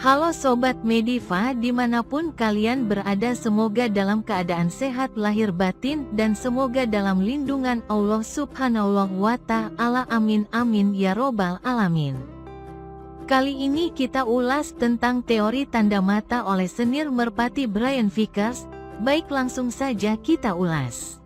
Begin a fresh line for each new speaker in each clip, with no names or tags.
Halo Sobat Mediva, dimanapun kalian berada, semoga dalam keadaan sehat lahir batin dan semoga dalam lindungan Allah Subhanahu wa Ta'ala. Amin amin ya robbal alamin. Kali ini kita ulas tentang teori tanda mata oleh senior merpati Brian Vickers. Baik, langsung saja kita ulas.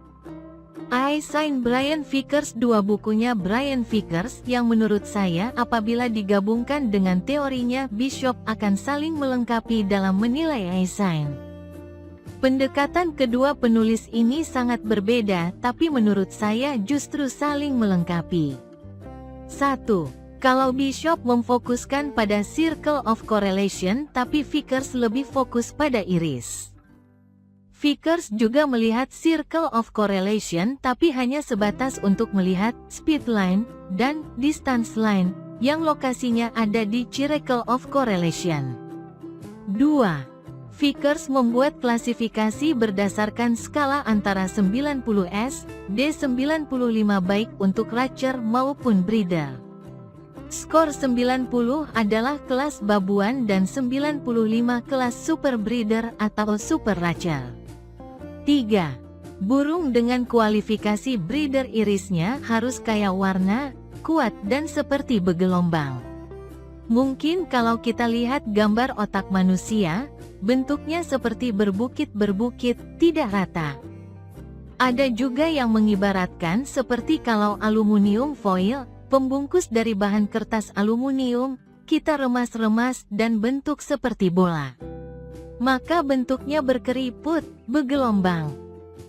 Eye Sign Brian Vickers. Dua bukunya Brian Vickers yang menurut saya apabila digabungkan dengan teorinya Bishop akan saling melengkapi dalam menilai eye sign. Pendekatan kedua penulis ini sangat berbeda, tapi menurut saya justru saling melengkapi. 1. Kalau Bishop memfokuskan pada Circle of Correlation, tapi Vickers lebih fokus pada iris. Vickers juga melihat Circle of Correlation, tapi hanya sebatas untuk melihat speed line dan distance line yang lokasinya ada di Circle of Correlation. 2. Vickers membuat klasifikasi berdasarkan skala antara 90S, D95 baik untuk Ratcher maupun Breeder. Skor 90 adalah kelas babuan dan 95 kelas Super Breeder atau Super Ratcher. 3. Burung dengan kualifikasi breeder irisnya harus kaya warna, kuat dan seperti bergelombang. Mungkin kalau kita lihat gambar otak manusia, bentuknya seperti berbukit-berbukit, tidak rata. Ada juga yang mengibaratkan seperti kalau aluminium foil, pembungkus dari bahan kertas aluminium, kita remas-remas dan bentuk seperti bola. Maka bentuknya berkeriput, bergelombang.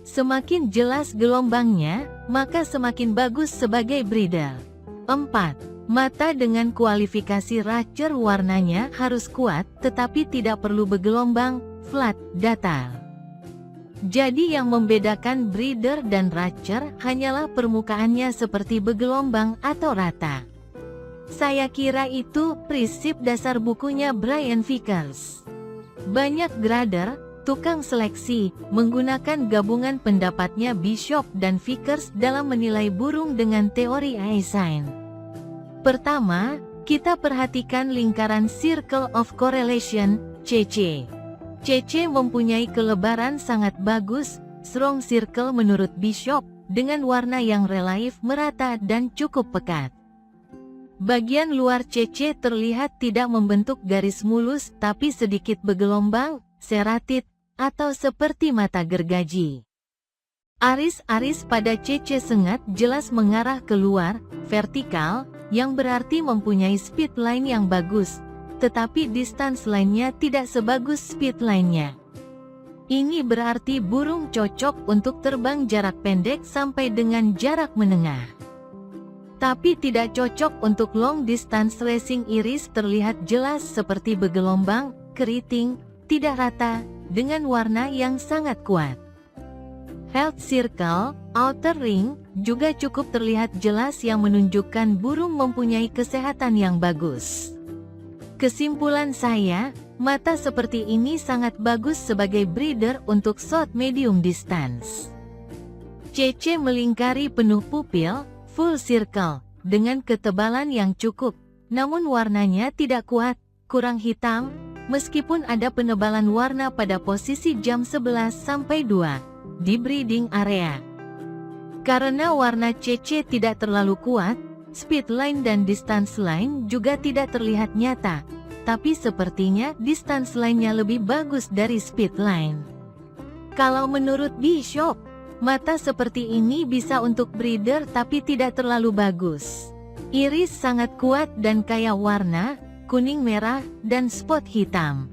Semakin jelas gelombangnya, maka semakin bagus sebagai breeder. 4. Mata dengan kualifikasi Ratcher warnanya harus kuat, tetapi tidak perlu bergelombang, flat, datar. Jadi yang membedakan breeder dan Ratcher hanyalah permukaannya seperti bergelombang atau rata. Saya kira itu prinsip dasar bukunya Brian Vickers. Banyak grader, tukang seleksi, menggunakan gabungan pendapatnya Bishop dan Vickers dalam menilai burung dengan teori eye sign. Pertama, kita perhatikan lingkaran Circle of Correlation, CC. CC mempunyai kelebaran sangat bagus, strong circle menurut Bishop, dengan warna yang relatif merata dan cukup pekat. Bagian luar CC terlihat tidak membentuk garis mulus tapi sedikit bergelombang, serrated, atau seperti mata gergaji. Aris-aris pada CC sengat jelas mengarah keluar, vertikal, yang berarti mempunyai speed line yang bagus, tetapi distance line-nya tidak sebagus speed line-nya. Ini berarti burung cocok untuk terbang jarak pendek sampai dengan jarak menengah. Tapi tidak cocok untuk long distance racing. Iris terlihat jelas seperti bergelombang, keriting, tidak rata, dengan warna yang sangat kuat. Health circle, outer ring, juga cukup terlihat jelas yang menunjukkan burung mempunyai kesehatan yang bagus. Kesimpulan saya, mata seperti ini sangat bagus sebagai breeder untuk short medium distance. CC melingkari penuh pupil, full circle, dengan ketebalan yang cukup, namun warnanya tidak kuat, kurang hitam, meskipun ada penebalan warna pada posisi jam 11-2, di breeding area. Karena warna CC tidak terlalu kuat, speed line dan distance line juga tidak terlihat nyata, tapi sepertinya distance line-nya lebih bagus dari speed line. Kalau menurut Bishop, mata seperti ini bisa untuk breeder tapi tidak terlalu bagus. Iris sangat kuat dan kaya warna, kuning merah, dan spot hitam.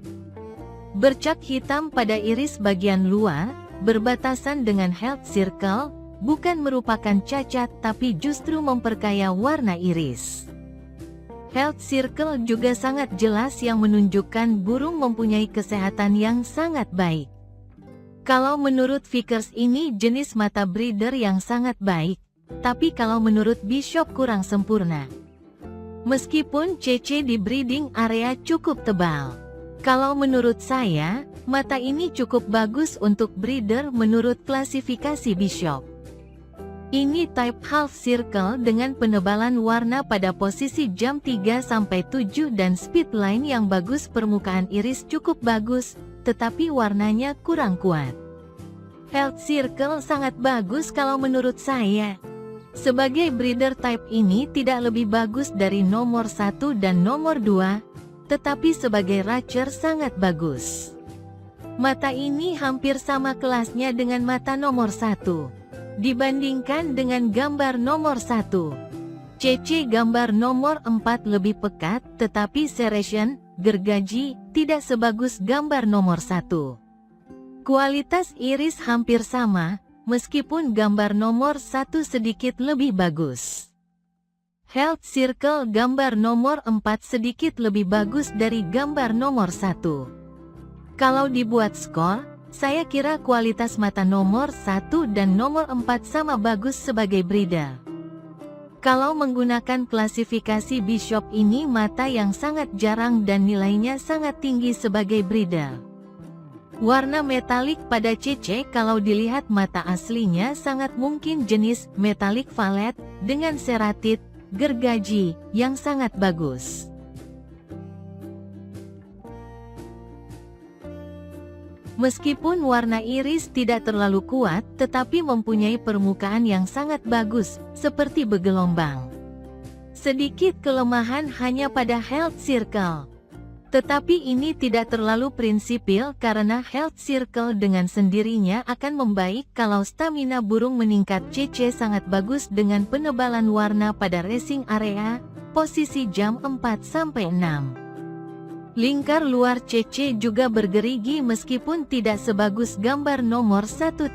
Bercak hitam pada iris bagian luar, berbatasan dengan health circle, bukan merupakan cacat tapi justru memperkaya warna iris. Health circle juga sangat jelas yang menunjukkan burung mempunyai kesehatan yang sangat baik. Kalau menurut Vickers ini jenis mata breeder yang sangat baik, tapi kalau menurut Bishop kurang sempurna. Meskipun CC di breeding area cukup tebal. Kalau menurut saya, mata ini cukup bagus untuk breeder menurut klasifikasi Bishop. Ini type half circle dengan penebalan warna pada posisi jam 3-7 dan speed line yang bagus. Permukaan iris cukup bagus, tetapi warnanya kurang kuat. Health circle sangat bagus kalau menurut saya. Sebagai breeder type ini tidak lebih bagus dari nomor 1 dan nomor 2, tetapi sebagai Racer sangat bagus. Mata ini hampir sama kelasnya dengan mata nomor 1. Dibandingkan dengan gambar nomor 1, CC gambar nomor 4 lebih pekat, tetapi serration, gergaji, tidak sebagus gambar nomor 1. Kualitas iris hampir sama, meskipun gambar nomor 1 sedikit lebih bagus. Health circle gambar nomor 4 sedikit lebih bagus dari gambar nomor 1. Kalau dibuat skor, saya kira kualitas mata nomor 1 dan nomor 4 sama bagus sebagai breeder. Kalau menggunakan klasifikasi Bishop ini mata yang sangat jarang dan nilainya sangat tinggi sebagai breeder. Warna metalik pada CC kalau dilihat mata aslinya sangat mungkin jenis metalik valet dengan seratit, gergaji, yang sangat bagus. Meskipun warna iris tidak terlalu kuat, tetapi mempunyai permukaan yang sangat bagus, seperti bergelombang. Sedikit kelemahan hanya pada health circle. Tetapi ini tidak terlalu prinsipil karena health circle dengan sendirinya akan membaik kalau stamina burung meningkat. CC sangat bagus dengan penebalan warna pada racing area, posisi jam 4-6. Lingkar luar CC juga bergerigi meskipun tidak sebagus gambar nomor 1.5.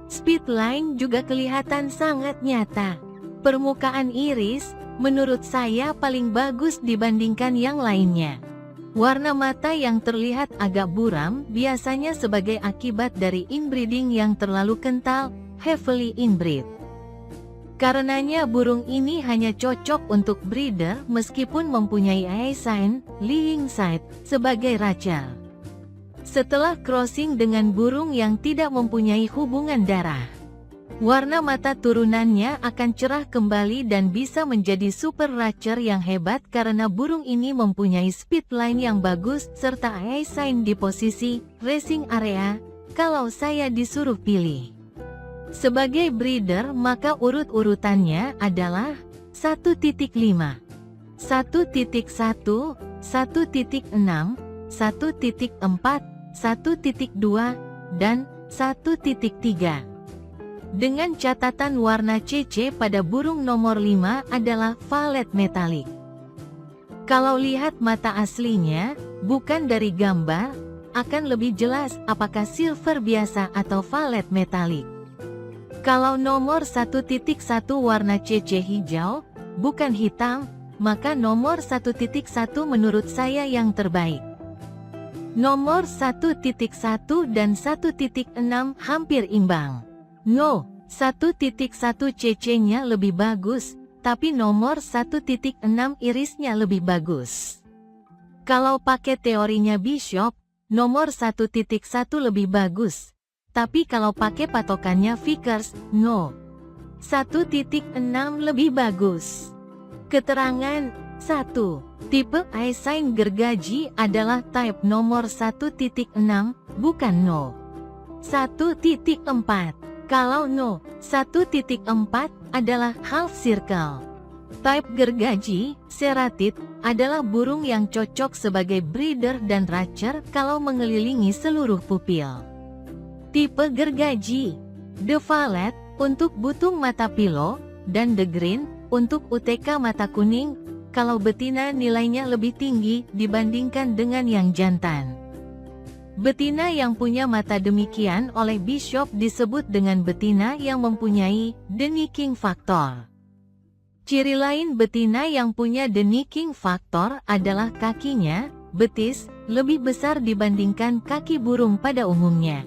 Speed line juga kelihatan sangat nyata. Permukaan iris, menurut saya paling bagus dibandingkan yang lainnya. Warna mata yang terlihat agak buram biasanya sebagai akibat dari inbreeding yang terlalu kental, heavily inbreed. Karenanya burung ini hanya cocok untuk breeder meskipun mempunyai eye sign, lying sight, sebagai Racer. Setelah crossing dengan burung yang tidak mempunyai hubungan darah, warna mata turunannya akan cerah kembali dan bisa menjadi super Racer yang hebat karena burung ini mempunyai speed line yang bagus serta eye sign di posisi racing area. Kalau saya disuruh pilih sebagai breeder maka urut-urutannya adalah 1.5, 1.1, 1.6, 1.4, 1.2, dan 1.3. Dengan catatan warna CC pada burung nomor 5 adalah valet metalik. Kalau lihat mata aslinya, bukan dari gambar, akan lebih jelas apakah silver biasa atau valet metalik. Kalau nomor 1.1 warna CC hijau, bukan hitam, maka nomor 1.1 menurut saya yang terbaik. Nomor 1.1 dan 1.6 hampir imbang. No, 1.1 CC-nya lebih bagus, tapi nomor 1.6 irisnya lebih bagus. Kalau pakai teorinya Bishop, nomor 1.1 lebih bagus. Tapi kalau pakai patokannya Vickers, no. 1.6 lebih bagus. Keterangan 1. Tipe eye sign gergaji adalah type nomor 1.6, bukan no. 1.4. Kalau no, 1.4 adalah half circle. Type gergaji, seratit, adalah burung yang cocok sebagai breeder dan Racer kalau mengelilingi seluruh pupil. Tipe gergaji, The Valet, untuk butung mata pilo, dan The Green, untuk UTK mata kuning, kalau betina nilainya lebih tinggi dibandingkan dengan yang jantan. Betina yang punya mata demikian oleh Bishop disebut dengan betina yang mempunyai The Nicking Factor. Ciri lain betina yang punya The Nicking Factor adalah kakinya, betis, lebih besar dibandingkan kaki burung pada umumnya.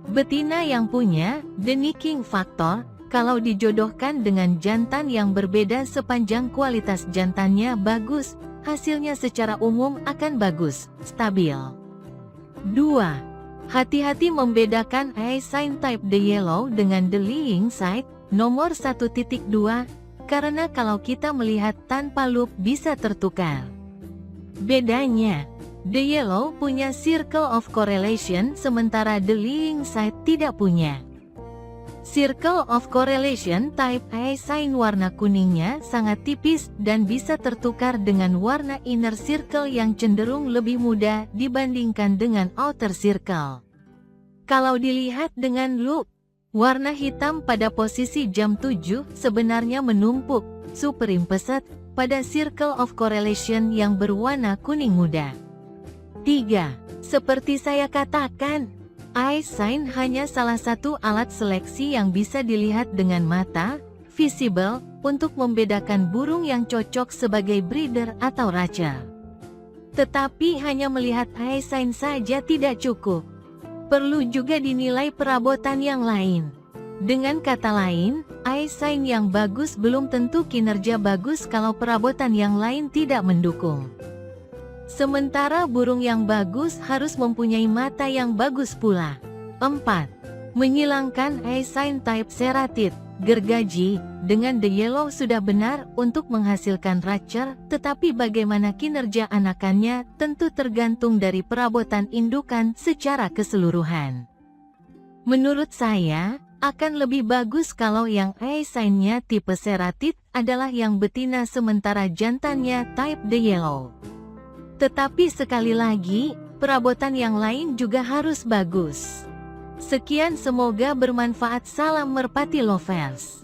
Betina yang punya The Nicking Factor, kalau dijodohkan dengan jantan yang berbeda sepanjang kualitas jantannya bagus, hasilnya secara umum akan bagus, stabil. 2. Hati-hati membedakan eye sign type The Yellow dengan The Lying Side, nomor 1.2, karena kalau kita melihat tanpa loop bisa tertukar. Bedanya, The Yellow punya Circle of Correlation sementara The Lying Side tidak punya. Circle of Correlation type eye sign warna kuningnya sangat tipis dan bisa tertukar dengan warna inner circle yang cenderung lebih muda dibandingkan dengan outer circle. Kalau dilihat dengan loop, warna hitam pada posisi jam 7 sebenarnya menumpuk, superimposed, pada Circle of Correlation yang berwarna kuning muda. 3. Seperti saya katakan, eye sign hanya salah satu alat seleksi yang bisa dilihat dengan mata, visible, untuk membedakan burung yang cocok sebagai breeder atau racer. Tetapi hanya melihat eye sign saja tidak cukup. Perlu juga dinilai perabotan yang lain. Dengan kata lain, eye sign yang bagus belum tentu kinerja bagus kalau perabotan yang lain tidak mendukung. Sementara burung yang bagus harus mempunyai mata yang bagus pula. 4. Menyilangkan eye sign type Ceratid, gergaji, dengan The Yellow sudah benar untuk menghasilkan racer, tetapi bagaimana kinerja anakannya tentu tergantung dari perabotan indukan secara keseluruhan. Menurut saya, akan lebih bagus kalau yang eye sign-nya tipe Ceratid adalah yang betina sementara jantannya type The Yellow. Tetapi sekali lagi, perabotan yang lain juga harus bagus. Sekian, semoga bermanfaat. Salam merpati lovers.